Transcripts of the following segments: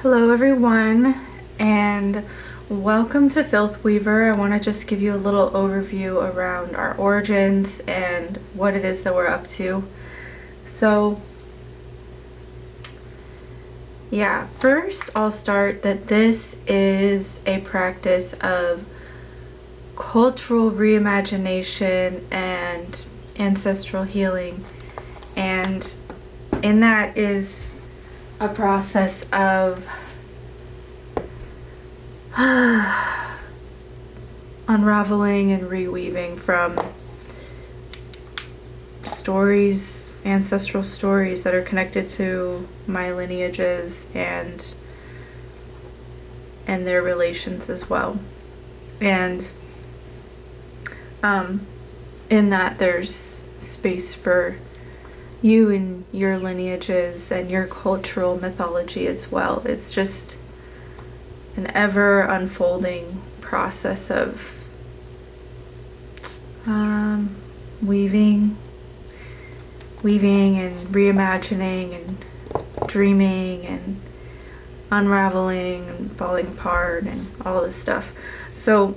Hello everyone, and welcome to Filth Weaver. I want to just give you a little overview around our origins and what it is that we're up to. So yeah, first I'll start that this is a practice of cultural reimagination and ancestral healing, and in that is a process of unraveling and reweaving from stories, ancestral stories that are connected to my lineages and their relations as well. And in that there's space for you and your lineages and your cultural mythology as well. It's just an ever unfolding process of weaving and reimagining and dreaming and unraveling and falling apart and all this stuff. So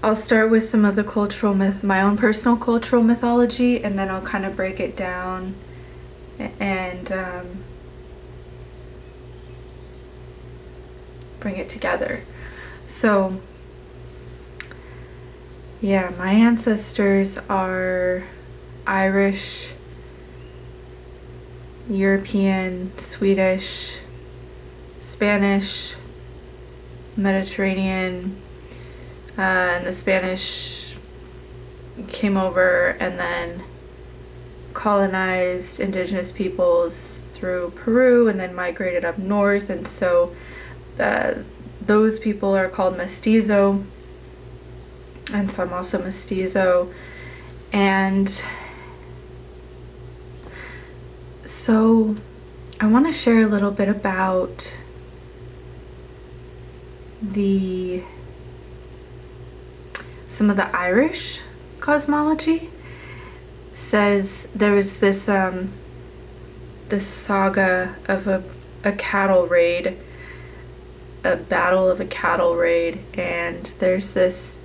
I'll start with some of the my own personal cultural mythology, and then I'll kind of break it down and bring it together. So yeah, my ancestors are Irish, European, Swedish, Spanish, Mediterranean, and the Spanish came over and then colonized indigenous peoples through Peru and then migrated up north, and so those people are called mestizo, and so I'm also mestizo. And so I want to share a little bit about some of the Irish cosmology. Says there was this saga of a cattle raid, a battle of a cattle raid, and there's this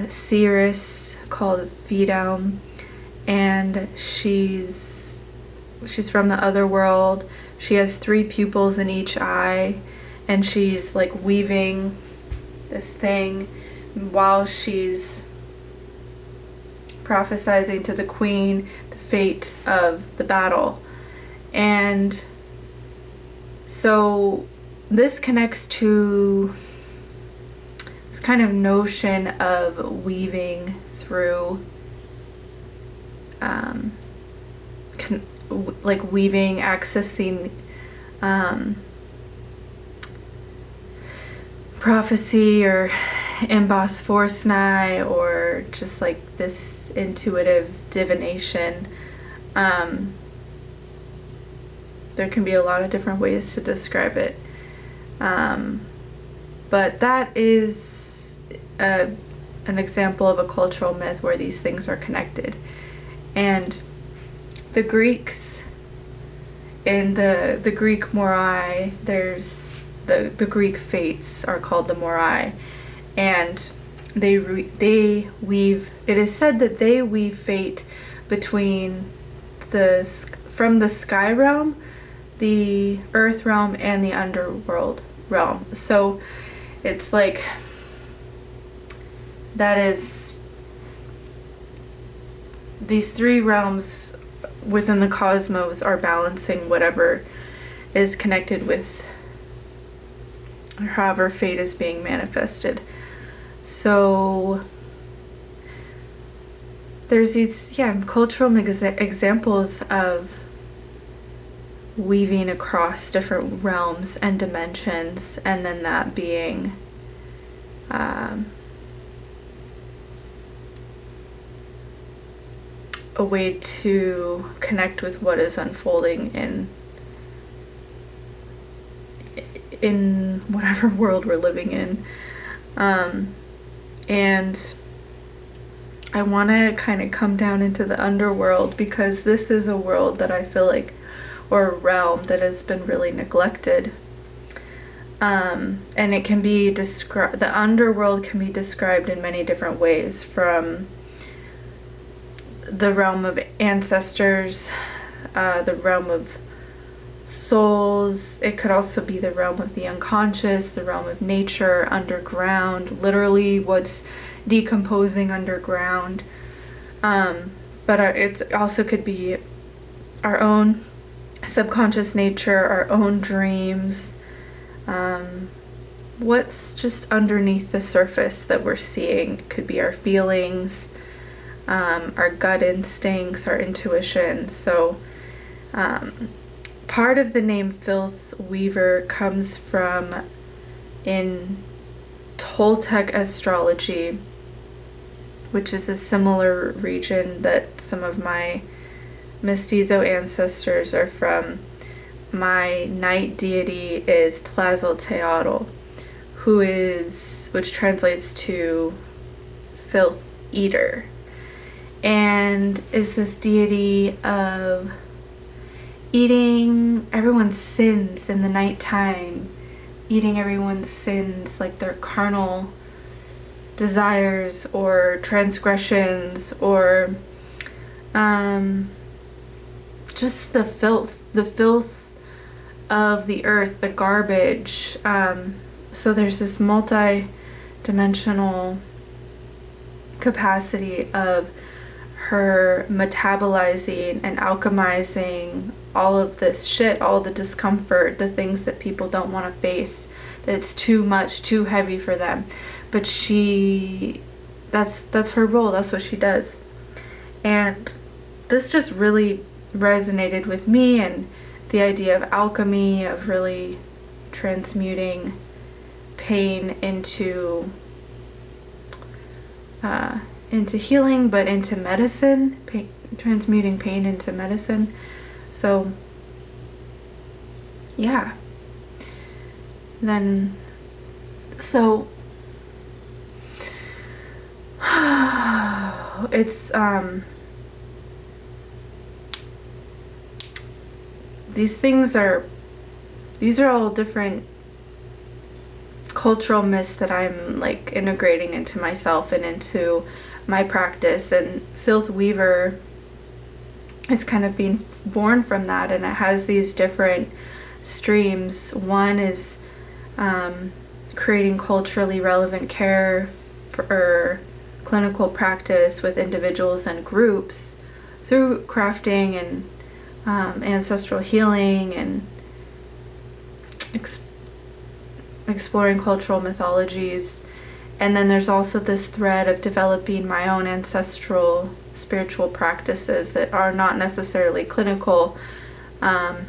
seeress called Fidelm, and she's from the other world. She has 3 pupils in each eye, and she's like weaving this thing while she's prophesizing to the queen the fate of the battle. And so this connects to this kind of notion of weaving through accessing prophecy or emboss forcenai, or just like this intuitive divination. There can be a lot of different ways to describe it, but that is an example of a cultural myth where these things are connected. And the Greeks, in the Greek Moirai, there's the Greek fates are called the Moirai, and they weave. It is said that they weave fate between from the sky realm, the earth realm, and the underworld realm. So it's like that is these 3 realms within the cosmos are balancing whatever is connected with however fate is being manifested. So there's these cultural examples of weaving across different realms and dimensions, and then that being a way to connect with what is unfolding in whatever world we're living in. And I want to kind of come down into the underworld, because this is a world that I feel like or realm that has been really neglected. And it can be described, the underworld can be described in many different ways, from the realm of ancestors, the realm of souls. It could also be the realm of the unconscious, the realm of nature, underground, literally what's decomposing underground. But it also could be our own subconscious nature, our own dreams, what's just underneath the surface that we're seeing. It could be our feelings, our gut instincts, our intuition. So part of the name Filth Weaver comes from, in Toltec astrology, which is a similar region that some of my mestizo ancestors are from. My night deity is Tlazolteotl, which translates to filth eater, and is this deity of eating everyone's sins in the nighttime, eating everyone's sins, like their carnal desires or transgressions, or just the filth of the earth, the garbage. So there's this multi-dimensional capacity of her metabolizing and alchemizing all of this shit, all the discomfort, the things that people don't want to face, that's too much, too heavy for them. But that's her role, that's what she does. And this just really resonated with me, and the idea of alchemy, of really transmuting pain into healing, but into medicine, transmuting pain into medicine. So yeah, then so it's these are all different cultural myths that I'm like integrating into myself and into my practice. And Filth Weaver, it's kind of being born from that, and it has these different streams. One is creating culturally relevant care for clinical practice with individuals and groups through crafting and ancestral healing and exploring cultural mythologies. And then there's also this thread of developing my own ancestral spiritual practices that are not necessarily clinical, but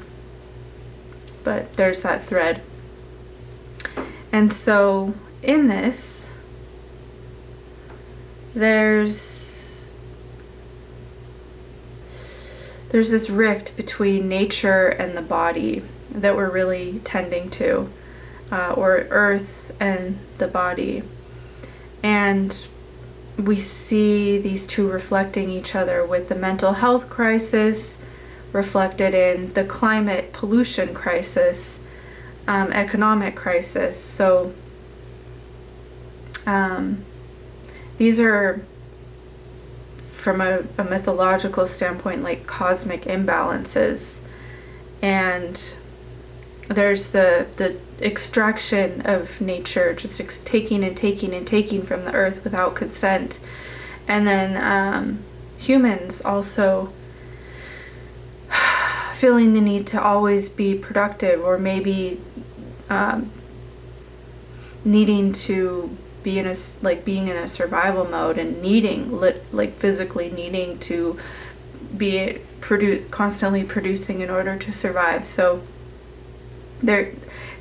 there's that thread. And so in this, there's this rift between nature and the body that we're really tending to, or earth and the body. And we see these two reflecting each other, with the mental health crisis reflected in the climate pollution crisis, economic crisis. So these are, from a mythological standpoint, like cosmic imbalances. And there's the extraction of nature, just taking and taking and taking from the earth without consent. And then humans also feeling the need to always be productive, or maybe needing to be in being in a survival mode, and physically needing to be constantly producing in order to survive. So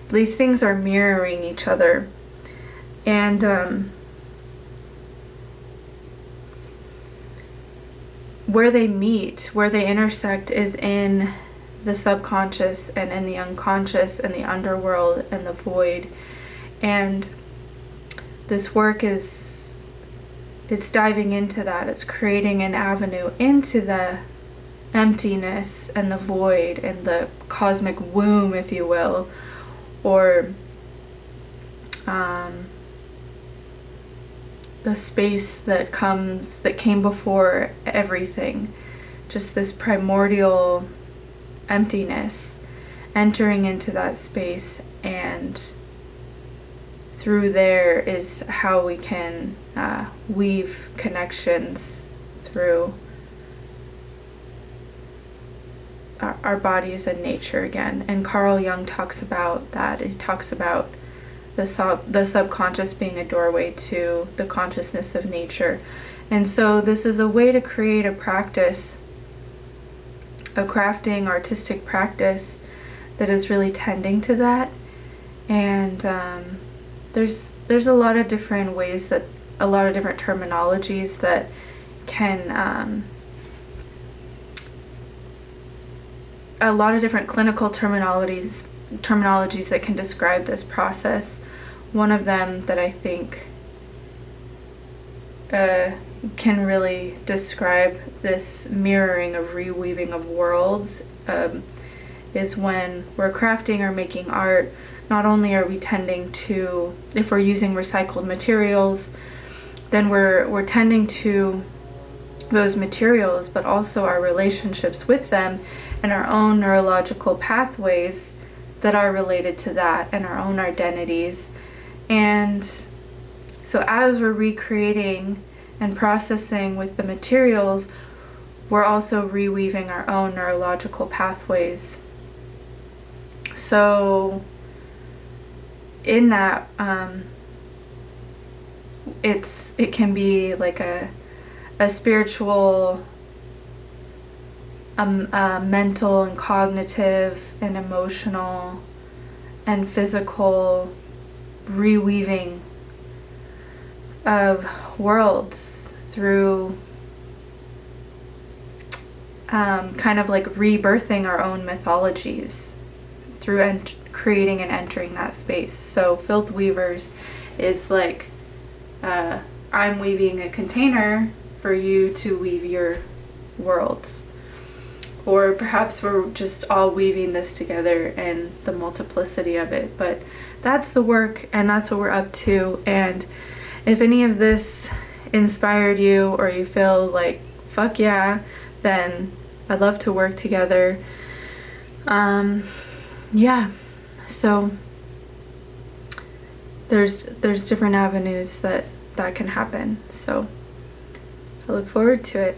these things are mirroring each other. And where they meet, where they intersect, is in the subconscious and in the unconscious and the underworld and the void. And this work it's diving into that. It's creating an avenue into the emptiness and the void and the cosmic womb, if you will, or the space that came before everything, just this primordial emptiness, entering into that space, and through there is how we can weave connections through our bodies and nature again. And Carl Jung talks about that. He talks about the subconscious being a doorway to the consciousness of nature. And so this is a way to create a practice, a crafting, artistic practice that is really tending to that. And there's a lot of different ways, that a lot of different terminologies that can a lot of different clinical terminologies that can describe this process. One of them that I think can really describe this mirroring of reweaving of worlds is when we're crafting or making art. Not only are we tending to, if we're using recycled materials, then we're tending to those materials, but also our relationships with them and our own neurological pathways that are related to that, and our own identities. And so as we're recreating and processing with the materials, we're also reweaving our own neurological pathways. So in that, it can be like a spiritual, mental and cognitive and emotional and physical reweaving of worlds through kind of like rebirthing our own mythologies through creating and entering that space. So filth weavers is like, I'm weaving a container for you to weave your worlds. Or perhaps we're just all weaving this together and the multiplicity of it. But that's the work, and that's what we're up to. And if any of this inspired you, or you feel like, fuck yeah, then I'd love to work together. Yeah, so there's different avenues that can happen. So I look forward to it.